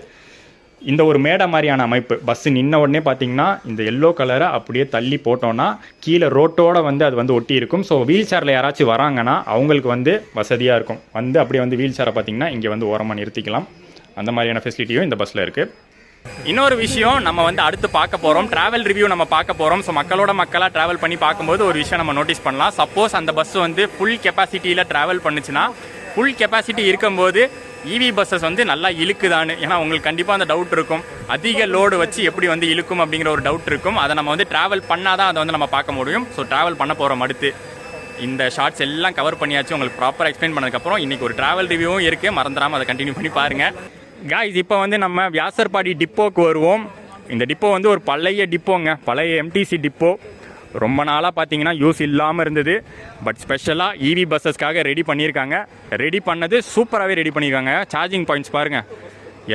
இந்த ஒரு மேடை மாதிரியான அமைப்பு. பஸ்ஸு நின்ன உடனே பார்த்தீங்கன்னா இந்த எல்லோ கலரை அப்படியே தள்ளி போட்டோன்னா கீழே ரோட்டோடு வந்து அது வந்து ஒட்டி இருக்கும். ஸோ வீல் சேரில் யாராச்சும் வராங்கன்னா அவங்களுக்கு வந்து வசதியாக இருக்கும். வந்து அப்படியே வந்து வீல் சேரை பார்த்தீங்கன்னா இங்கே வந்து ஓரமாக நிறுத்திக்கலாம். அந்த மாதிரியான ஃபெசிலிட்டியும் இந்த பஸ்ஸில் இருக்குது. இன்னொரு விஷயம் நம்ம வந்து அடுத்து பார்க்க போகிறோம், ட்ராவல் ரிவ்யூ நம்ம பார்க்க போகிறோம். ஸோ மக்களோட மக்களாக ட்ராவல் பண்ணி பார்க்கும்போது ஒரு விஷயம் நம்ம நோட்டீஸ் பண்ணலாம். சப்போஸ் அந்த பஸ் வந்து ஃபுல் கெப்பாசிட்டியில் ட்ராவல் பண்ணுச்சுன்னா, ஃபுல் கெப்பாசிட்டி இருக்கும்போது இவி பஸ்ஸஸ் வந்து நல்லா இழுக்குதான்னு, ஏன்னா உங்களுக்கு கண்டிப்பாக அந்த டவுட் இருக்கும். அதிக லோடு வச்சு எப்படி வந்து இழுக்கும் அப்படிங்கிற ஒரு டவுட் இருக்கும். அதை நம்ம வந்து ட்ராவல் பண்ணால் தான் அதை வந்து நம்ம பார்க்க முடியும். ஸோ ட்ராவல் பண்ண போகிறோம். அடுத்து இந்த ஷார்ட்ஸ் எல்லாம் கவர் பண்ணியாச்சு. உங்களுக்கு ப்ராப்பராக எக்ஸ்பிளைன் பண்ணதுக்கப்புறம் இன்றைக்கி ஒரு ட்ராவல் ரிவ்யூவும் இருக்குது, மறந்துடாமல் அதை கண்டினியூ பண்ணி பாருங்கள். காய்ஸ், இப்போ வந்து நம்ம வியாசர்பாடி டிப்போக்கு வருவோம். இந்த டிப்போ வந்து ஒரு பழைய டிப்போங்க, பழைய எம்டிசி டிப்போ. ரொம்ப நாளாக பார்த்தீங்கன்னா யூஸ் இல்லாமல் இருந்தது. பட் ஸ்பெஷலாக இவி பஸ்ஸஸ்க்காக ரெடி பண்ணியிருக்காங்க. ரெடி பண்ணது சூப்பராகவே ரெடி பண்ணியிருக்காங்க. சார்ஜிங் பாயிண்ட்ஸ் பாருங்கள்,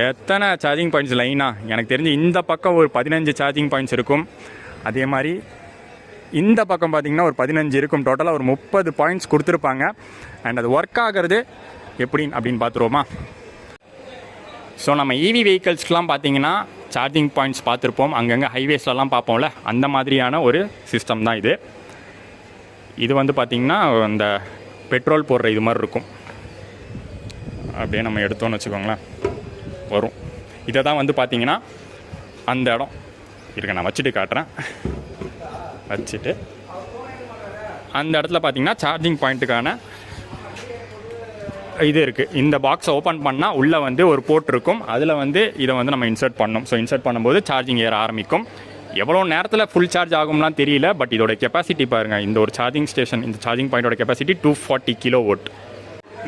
எத்தனை சார்ஜிங் பாயிண்ட்ஸ் லைனாக. எனக்கு தெரிஞ்சு இந்த பக்கம் ஒரு 15 சார்ஜிங் பாயிண்ட்ஸ் இருக்கும். அதே மாதிரி இந்த பக்கம் பார்த்தீங்கன்னா ஒரு 15 இருக்கும். டோட்டலாக ஒரு 30 பாயிண்ட்ஸ் கொடுத்துருப்பாங்க. அண்ட் அது ஒர்க் ஆகிறது அப்படின்னு பார்த்துருவோமா. ஸோ நம்ம இவி வெஹிக்கல்ஸ்க்கெலாம் பார்த்தீங்கன்னா சார்ஜிங் பாயிண்ட்ஸ் பார்த்துருப்போம், அங்கங்கே ஹைவேஸ்லலாம் பார்ப்போம்ல, அந்த மாதிரியான ஒரு சிஸ்டம் தான் இது. இது வந்து பார்த்திங்கன்னா அந்த பெட்ரோல் போடுற இது மாதிரி இருக்கும். அப்படியே நம்ம எடுத்தோன்னு வச்சுக்கோங்களேன் வரும். இதை தான் வந்து பார்த்திங்கன்னா அந்த இடம் இருக்க நான் வச்சுட்டு காட்டுறேன். வச்சுட்டு அந்த இடத்துல பார்த்திங்கன்னா சார்ஜிங் பாயிண்ட்டுக்கான இது இருக்குது. இந்த பாக்ஸை ஓப்பன் பண்ணால் உள்ளே வந்து ஒரு போர்ட் இருக்கும். அதில் வந்து இதை வந்து நம்ம இன்சர்ட் பண்ணணும். ஸோ இன்சர்ட் பண்ணும்போது சார்ஜிங் ஏற ஆரம்பிக்கும். எவ்வளோ நேரத்தில் ஃபுல் சார்ஜ் ஆகும்லாம் தெரியல. பட் இதோட கெப்பாசிட்டி பாருங்கள். இந்த ஒரு சார்ஜிங் ஸ்டேஷன், இந்த சார்ஜிங் பாயிண்டோட கெப்பாசிட்டி 240 kW.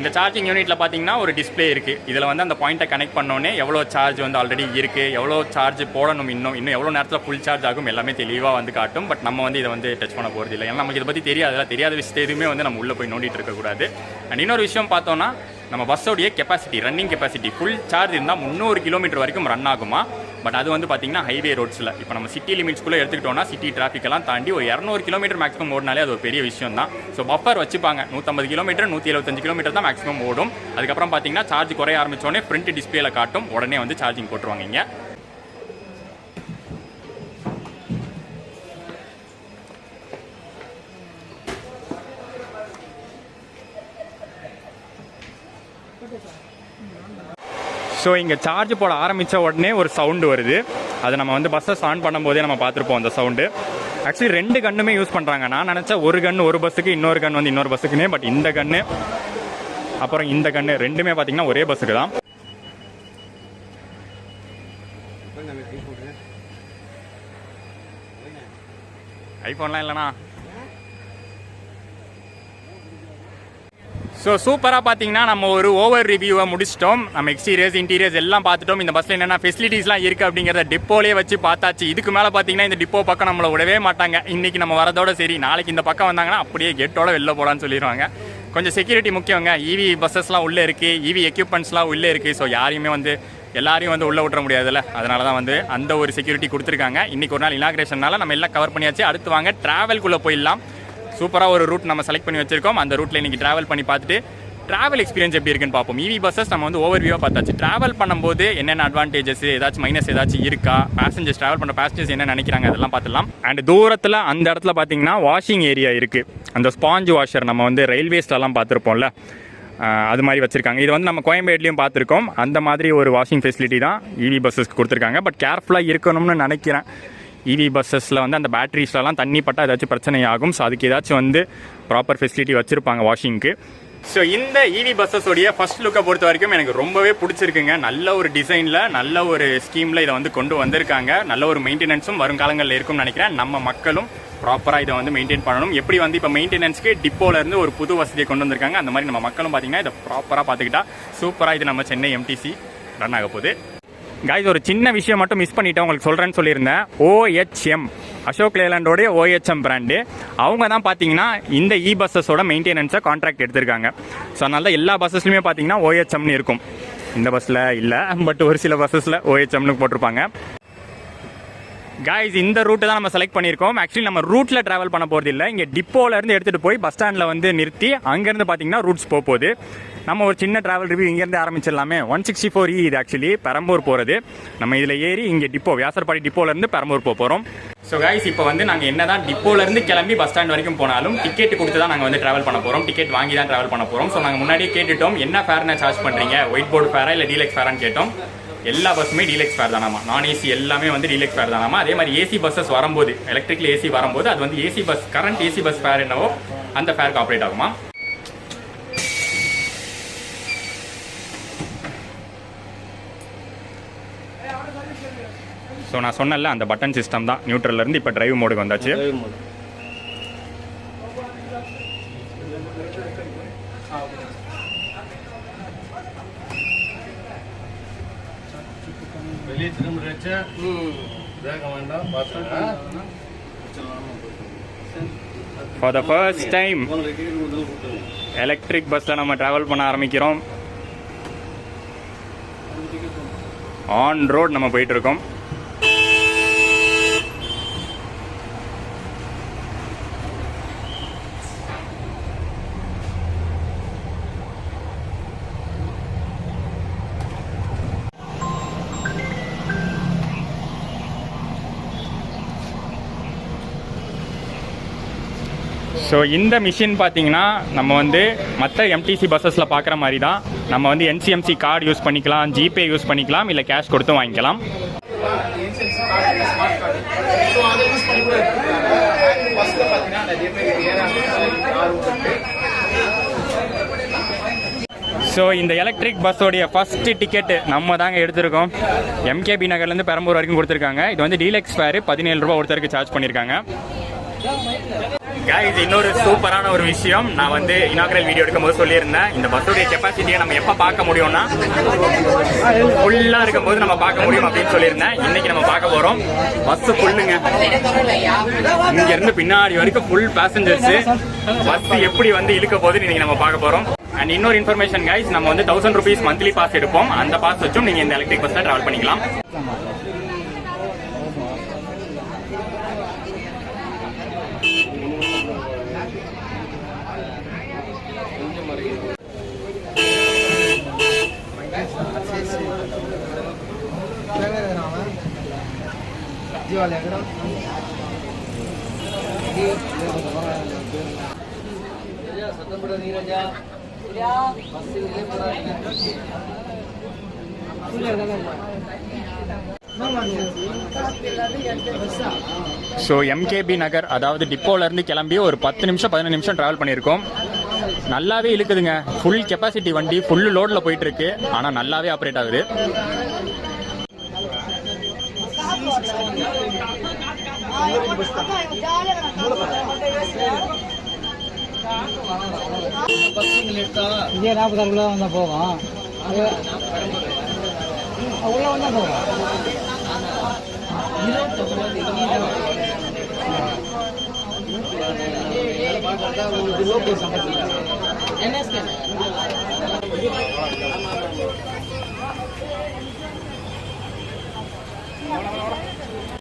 இந்த சார்ஜிங் யூனிட்டில் பார்த்தீங்கன்னா ஒரு டிஸ்பிளே இருக்குது. இதில் வந்து அந்த பாயிண்ட்டை கனெக்ட் பண்ணோன்னே எவ்வளோ சார்ஜ் வந்து ஆல்ரெடி இருக்குது, எவ்வளோ சார்ஜ் போடணும், இன்னும் எவ்வளோ நேரத்தில் ஃபுல் சார்ஜ் ஆகும் எல்லாமே தெளிவாக வந்து காட்டும். பட் நம்ம வந்து இதை வந்து டச் பண்ண போகிறது இல்லை. ஏன்னா நமக்கு இதை பற்றி தெரியாத விஷயத்தை எதுவுமே வந்து நம்ம உள்ளே போய் நோண்டிட்டு இருக்கக்கூடாது. அண்ட் இன்னொரு விஷயம் பார்த்தோன்னா, நம்ம பஸ்ஸோடைய capacity, running capacity, full charge இருந்தால் 300 கிலோமீட்டர் வரைக்கும் ரன் ஆகுமா. பட் அது வந்து பார்த்திங்கன்னா ஹைவே ரோட்ஸில். இப்போ நம்ம சிட்டி லிமிட்ஸ்குள்ளே எடுத்துக்கிட்டோம்னா, சிட்டி டிராஃபிக்கெல்லாம் தாண்டி ஒரு 200 கிலோமீட்டர் மேக்ஸிமம் ஓடினாலே அது ஒரு பெரிய விஷயம் தான். ஸோ பஃபர் வச்சுப்பாங்க. 150 கிலோமீட்டர் 175 கிலோமீட்டர் தான் மேக்ஸிமம் ஓடும். அதுக்கப்புறம் பார்த்தீங்கன்னா சார்ஜ் குறைய ஆரம்பித்தோடனே ஃப்ரண்ட் டிஸ்பிளேல காட்டும், உடனே வந்து சார்ஜிங் போட்டுருவாங்க. இங்கே ஸோ இங்கே சார்ஜ் போட ஆரம்பித்த உடனே ஒரு சவுண்டு வருது. அதை நம்ம வந்து பஸ்ஸை ஆன் பண்ணும்போதே நம்ம பார்த்துருப்போம் அந்த சவுண்டு. ஆக்சுவலி 2 கன்னுமே யூஸ் பண்ணுறாங்க. நான் நினச்சேன் ஒரு கன் ஒரு பஸ்ஸுக்கு, இன்னொரு கன் வந்து இன்னொரு பஸ்ஸுக்குன்னே. பட் இந்த கன்று அப்புறம் இந்த கன்று ரெண்டுமே பார்த்தீங்கன்னா ஒரே பஸ்ஸுக்கு தான். ஐஃபோன்லாம் இல்லைண்ணா. ஸோ சூப்பராக பார்த்தீங்கன்னா நம்ம ஒரு ஓவர் ரிவ்யூவை முடிச்சிட்டோம். நம்ம எக்ஸ்டீரியர்ஸ் இன்டீரியர்ஸ் எல்லாம் பார்த்துட்டோம். இந்த பஸ்ஸில் என்னென்ன ஃபெசிலிட்டிஸ்லாம் இருக்குது அப்படிங்கிறத டிப்போலே வச்சு பார்த்தாச்சு. இதுக்கு மேலே பார்த்தீங்கன்னா இந்த டிப்போ பக்கம் நம்மளை விடவே மாட்டாங்க. இன்றைக்கி நம்ம வரதோட சரி, நாளைக்கு இந்த பக்கம் வந்தாங்கன்னா அப்படியே கேட்டோட வெளில போகலான்னு சொல்லிடுவாங்க. கொஞ்சம் செக்யூரிட்டி முக்கியங்க. இவி பஸ்ஸஸ்லாம் உள்ளே இருக்குது, இவி எக்யூப்மெண்ட்ஸ்லாம் உள்ளே இருக்குது. ஸோ யாரையுமே வந்து எல்லாரையும் வந்து உள்ளே விட்டுற முடியாதுல்ல, அதனால தான் வந்து அந்த ஒரு செக்யூரிட்டி கொடுத்துருக்காங்க. இன்றைக்கி ஒரு நாள் இனாக்ரேஷனால நம்ம எல்லாம் கவர் பண்ணியாச்சு. அடுத்து வாங்க ட்ராவல்குள்ளே போயிடலாம். சூப்பராக ஒரு ரூட் நம்ம செலக்ட் பண்ணி வச்சுருக்கோம். அந்த ரூட்டில் இன்றைக்கி ட்ராவல் பண்ணி பார்த்துட்டு டிராவல் எக்ஸ்பீரியன்ஸ் எப்படி இருக்குன்னு பார்ப்போம். இவி பஸ்ஸஸ் நம்ம வந்து ஓவர்வியூவாக பார்த்தாச்சு. டிராவல் பண்ணும்போது என்னென்ன அட்வான்டேஜஸ், ஏதாச்சும் மைனஸ் ஏதாச்சும் இருக்கா, பேசஞ்சர்ஸ் டிராவல் பண்ணுற பேசஞ்சர்ஸ் என்ன நினைக்கிறாங்க அதெல்லாம் பார்த்துலாம். அண்ட் தூரத்தில் அந்த இடத்துல பார்த்தீங்கன்னா வாஷிங் ஏரியா இருக்குது. அந்த ஸ்பாஞ்ச் வாஷர் நம்ம வந்து ரயில்வேஸ்லலாம் பார்த்துருப்போம்ல, அது மாதிரி வச்சுருக்காங்க. இது வந்து நம்ம கோயம்பேட்லேயும் பார்த்துருக்கோம். அந்த மாதிரி ஒரு வாஷிங் ஃபெசிலிட்டி தான் இவி பஸ்ஸஸ்க்கு கொடுத்துருக்காங்க. பட் கேர்ஃபுல்லாக இருக்கணும்னு நினைக்கிறேன். இவி பஸ்ஸஸில் வந்து அந்த பேட்டரிஸ்லாம் தண்ணி பட்டால் ஏதாச்சும் பிரச்சனை ஆகும். ஸோ அதுக்கு ஏதாச்சும் வந்து ப்ராப்பர் ஃபெசிலிட்டி வச்சுருப்பாங்க வாஷிங்க்கு. ஸோ இந்த இவி பஸ்ஸஸோடைய ஃபர்ஸ்ட் லுக்கை பொறுத்த வரைக்கும் எனக்கு ரொம்பவே பிடிச்சிருக்குங்க. நல்ல ஒரு டிசைனில், நல்ல ஒரு ஸ்கீமில் இதை வந்து கொண்டு வந்திருக்காங்க. நல்ல ஒரு மெயின்டெனன்ஸும் வருங்காலங்களில் இருக்கும்னு நினைக்கிறேன். நம்ம மக்களும் ப்ராப்பராக இதை வந்து மெயின்டைன் பண்ணணும். எப்படி வந்து இப்போ மெயின்டெனன்ஸ்க்கு டிப்போலேருந்து ஒரு புது வசதியை கொண்டு வந்திருக்காங்க, அந்த மாதிரி நம்ம மக்களும் பார்த்தீங்கன்னா இதை ப்ராப்பராக பார்த்துக்கிட்டா சூப்பராக இது நம்ம சென்னை எம்டிசி ரன் ஆக போகுது. காய்ஸ், ஒரு சின்ன விஷயம் மட்டும் மிஸ் பண்ணிட்டேன், உங்களுக்கு சொல்கிறேன்னு சொல்லியிருந்தேன். OHM அசோக் லேலண்டோடைய OHM பிராண்டு, அவங்க தான் பார்த்தீங்கன்னா இந்த இ பஸ்ஸஸோட மெயின்டெனன்ஸை கான்ட்ராக்ட் எடுத்திருக்காங்க. ஸோ அதனால தான் எல்லா பஸ்ஸஸ்லையுமே பார்த்தீங்கன்னா OHMனு இருக்கும். இந்த பஸ்ஸில் இல்லை, பட் ஒரு சில பஸ்ஸஸில் OHMனு போட்டிருப்பாங்க. காய்ஸ், இந்த ரூட்டை தான் நம்ம செலக்ட் பண்ணியிருக்கோம். ஆக்சுவலி நம்ம ரூட்டில் ட்ராவல் பண்ண போகிறது இல்லை. இங்கே டிப்போலேருந்து எடுத்துகிட்டு போய் பஸ் ஸ்டாண்டில் வந்து நிறுத்தி அங்கேருந்து பார்த்தீங்கன்னா ரூட்ஸ் போகுது. நம்ம ஒரு சின்ன ட்ராவல் ரிவ்யூ இங்கேருந்து ஆரம்பிச்சிடலாமே. 164E இது ஆக்சுவலி பெரம்பூர் போகிறது. நம்ம இதில் ஏறி இங்கே டிப்போ வியாசர்பாடி டிப்போலேருந்து பெரம்பூர் போகிறோம். ஸோ காய்ஸ், இப்போ வந்து நாங்கள் என்ன தான் டிப்போலேருந்து கிளம்பி பஸ் ஸ்டாண்ட் வரைக்கும் போனாலும் டிக்கெட் கொடுத்து தான் நாங்கள் வந்து ட்ராவல் பண்ண போகிறோம். டிக்கெட் வாங்கி தான் ட்ராவல் பண்ண போகிறோம். ஸோ நாங்கள் முன்னாடியே கேட்டுட்டோம், என்ன ஃபேர்னா சார்ஜ் பண்ணுறீங்க, ஒயிட் போர்டு ஃபேரா இல்லை டீலக்ஸ் ஃபேரான்னு கேட்டோம். எல்லா பஸ்ஸுமே டீலக்ஸ் ஃபேர் தானாமா. நான் ஏசி எல்லாமே வந்து டீலக்ஸ் ஃபேர் தானாமா. அதே மாதிரி ஏசி பஸ்ஸஸ் வரும்போது, எலக்ட்ரிக்கல் ஏசி வரும்போது அது வந்து AC bus, current AC bus fare என்னவோ அந்த ஃபேருக்கு ஆப்ரேட் ஆகுமா. ஸோ நான் சொன்னல அந்த பட்டன் சிஸ்டம் தான். நியூட்ரல்லேருந்து இப்போ டிரைவ் மோடுக்கு வந்தாச்சு. For the first time electric பஸ்ஸில் நம்ம ட்ராவல் பண்ண ஆரம்பிக்கிறோம். ஆன் ரோட் நம்ம போயிட்டு இருக்கோம். ஸோ இந்த மிஷின் பார்த்தீங்கன்னா நம்ம வந்து மற்ற எம்டிசி பஸ்ஸஸில் பார்க்குற மாதிரி தான். நம்ம வந்து NCMC கார்டு யூஸ் பண்ணிக்கலாம், ஜிபே யூஸ் பண்ணிக்கலாம், இல்லை கேஷ் கொடுத்து வாங்கிக்கலாம். ஸோ இந்த எலக்ட்ரிக் பஸ்ஸோடைய ஃபஸ்ட்டு டிக்கெட்டு நம்ம தாங்க எடுத்திருக்கோம். MKB நகர்லேருந்து பெரம்பூர் வரைக்கும் கொடுத்துருக்காங்க. இது வந்து டீலக்ஸ் ஃபேரு 17 ரூபா ஒருத்தருக்கு சார்ஜ் பண்ணியிருக்காங்க. இது இன்னொரு சூப்பரான ஒரு விஷயம். நான் வந்து இனாகரல் வீடியோ எடுக்கும்போது சொல்லியிருந்தேன், இந்த பஸ்ஸோடைய கெப்பாசிட்டியை நம்ம எப்போ பார்க்க முடியும்னா ஃபுல்லாக இருக்கும்போது நம்ம பார்க்க முடியும் அப்படின்னு சொல்லியிருந்தேன். இன்னைக்கு நம்ம பார்க்க போகிறோம். பஸ்ஸு ஃபுல்லுங்க, இங்கேருந்து பின்னாடி வரைக்கும் ஃபுல் பேசஞ்சர்ஸு. பஸ் எப்படி வந்து இழுக்க போகுதுன்னு இன்னைக்கு நம்ம பார்க்க போகிறோம். அண்ட் இன்னொரு இன்ஃபர்மேஷன் கைஸ், நம்ம வந்து 1000 rupees மந்த்லி பாஸ் எடுப்போம். அந்த பாஸ் வச்சும் நீங்கள் இந்த எலக்ட்ரிக் பஸ்ஸில் ட்ராவல் பண்ணிக்கலாம். ஸோ MKB நகர், அதாவது டிப்போலேருந்து கிளம்பி ஒரு 10 நிமிஷம் 15 நிமிஷம் ட்ராவல் பண்ணியிருக்கோம். நல்லாவே இழுக்குதுங்க. ஃபுல் கெப்பாசிட்டி வண்டி, ஃபுல் லோடில் போயிட்டு இருக்கு. ஆனால் நல்லாவே ஆப்ரேட் ஆகுது. இதே 46 கிலோ வந்தால் போகும். உள்ள வந்தால் போகும்.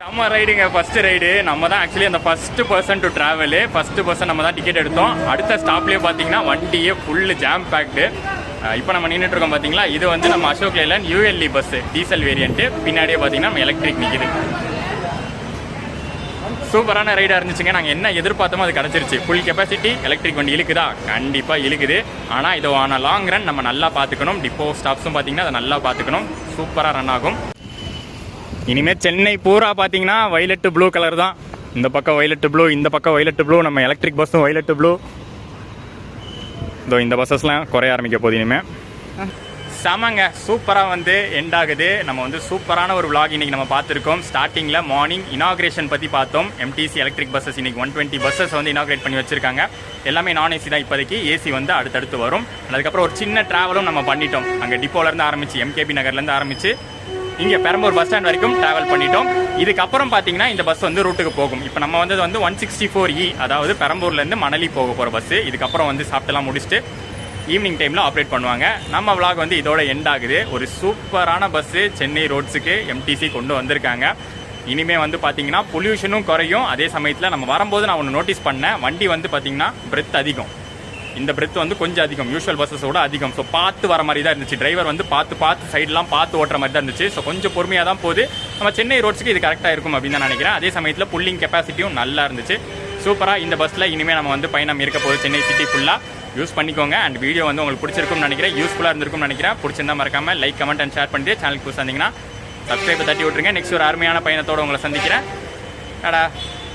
நம்ம ரைடுங்க, ஃபர்ஸ்ட் ரைடு நம்ம தான். ஆக்சுவலி அந்த first person to travel, first person நம்ம தான் டிக்கெட் எடுத்தோம். அடுத்த ஸ்டாப்லேயே பார்த்தீங்கன்னா வண்டியே ஃபுல்லு ஜாம் பேக்டு. இப்போ நம்ம நின்றுட்டு இருக்கோம் பார்த்தீங்களா, இது வந்து நம்ம Ashok Leyland ULE bus diesel variant. பின்னாடியே பார்த்தீங்கன்னா நம்ம எலக்ட்ரிக் நிற்கிது. சூப்பரான ரைடாக இருந்துச்சுங்க. நாங்கள் என்ன எதிர்பார்த்தோமோ அது கிடச்சிருச்சு. ஃபுல் கெப்பாசிட்டி எலக்ட்ரிக் வண்டி இழுக்குதா? கண்டிப்பாக இழுக்குது. ஆனால் இது ஆன லாங் ரன் நம்ம நல்லா பார்த்துக்கணும். டிப்போ ஸ்டாப்ஸும் பார்த்தீங்கன்னா அதை நல்லா பார்த்துக்கணும். சூப்பராக ரன் ஆகும். இனிமேல் சென்னை பூரா பார்த்தீங்கன்னா வைலட்டு ப்ளூ கலர் தான். இந்த பக்கம் வைலட்டு ப்ளூ, இந்த பக்கம் வைலட்டு ப்ளூ. நம்ம எலக்ட்ரிக் பஸ்ஸும் வைலட்டு ப்ளூ. இதோ இந்த பஸ்ஸஸ்லாம் குறைய ஆரம்பிக்க போகுது இனிமேல். செமங்க, சூப்பராக வந்து எண்ட் ஆகுது. நம்ம வந்து சூப்பரான ஒரு vlog இன்னைக்கு நம்ம பார்த்துருக்கோம். ஸ்டார்டிங்கில் மார்னிங் இனாகிரேஷன் பற்றி பார்த்தோம். MTC எலக்ட்ரிக் பஸ்ஸஸ் இன்னைக்கு 120 பஸ்ஸஸ் வந்து இனாகிரேட் பண்ணி வச்சிருக்காங்க. எல்லாமே நான் ஏசி தான் இப்போதைக்கு. ஏசி வந்து அடுத்தடுத்து வரும். அதுக்கப்புறம் ஒரு சின்ன ட்ராவலும் நம்ம பண்ணிட்டோம். அங்கே டிப்போலேருந்து ஆரம்பிச்சு MKB நகர்லேருந்து ஆரம்பிச்சு இங்கே பெரம்பூர் பஸ் ஸ்டாண்ட் வரைக்கும் ட்ராவல் பண்ணிட்டோம். இதுக்கப்புறம் பார்த்தீங்கன்னா இந்த பஸ் வந்து ரூட்டுக்கு போகும். இப்போ நம்ம வந்து 164E, அதாவது பெரம்பூர்லேருந்து மணலி போக போகிற பஸ்ஸு. இதுக்கப்புறம் வந்து சாப்பிட்டெல்லாம் முடிச்சுட்டு ஈவினிங் டைமில் ஆப்ரேட் பண்ணுவாங்க. நம்ம vlog வந்து இதோட எண்ட் ஆகுது. ஒரு சூப்பரான பஸ்ஸு சென்னை ரோட்ஸுக்கு MTC கொண்டு வந்திருக்காங்க. இனிமேல் வந்து பார்த்தீங்கன்னா பொல்யூஷனும் குறையும். அதே சமயத்தில் நம்ம வரும்போது நான் ஒன்று நோட்டீஸ் பண்ணேன். வண்டி வந்து பார்த்தீங்கன்னா பிரெத் அதிகம். இந்த பிரெத் வந்து கொஞ்சம் அதிகம், யூஷுவல் பஸ்ஸஸோட அதிகம். ஸோ பார்த்து வர மாதிரி தான் இருந்துச்சு. டிரைவர் வந்து பார்த்து சைட்லாம் பார்த்து ஓட்டுற மாதிரி தான் இருந்துச்சு. ஸோ கொஞ்சம் பொறுமையாக தான் போகுது. நம்ம சென்னை ரோட்ஸுக்கு இது கரெக்டாக இருக்கும் அப்படின்னு தான் நினைக்கிறேன். அதே சமயத்தில் புல்லிங் கெப்பாசிட்டியும் நல்லா இருந்துச்சு. சூப்பராக இந்த பஸ்ஸில் இனிமேல் நம்ம வந்து பயணம் இருக்க போகுது சென்னை சிட்டி ஃபுல்லாக. யூஸ் பண்ணிக்கோங்க. அண்ட் வீடியோ வந்து உங்களுக்கு பிடிச்சிருக்கும்னு நினைக்கிறேன், யூஸ்ஃபுல்லாக இருந்திருக்கும்னு நினைக்கிறேன். பிடிச்சிருந்தா மறக்காமல் லைக், கமெண்ட் அண்ட் ஷேர் பண்ணிட்டு சேனலுக்கு புதுசாக இருந்தீங்கன்னா சப்ஸ்கிரைப் தட்டி விட்டுருங்க. நெக்ஸ்ட் ஒரு அருமையான பயணத்தோடு உங்களை சந்திக்கிறேன். டாடா.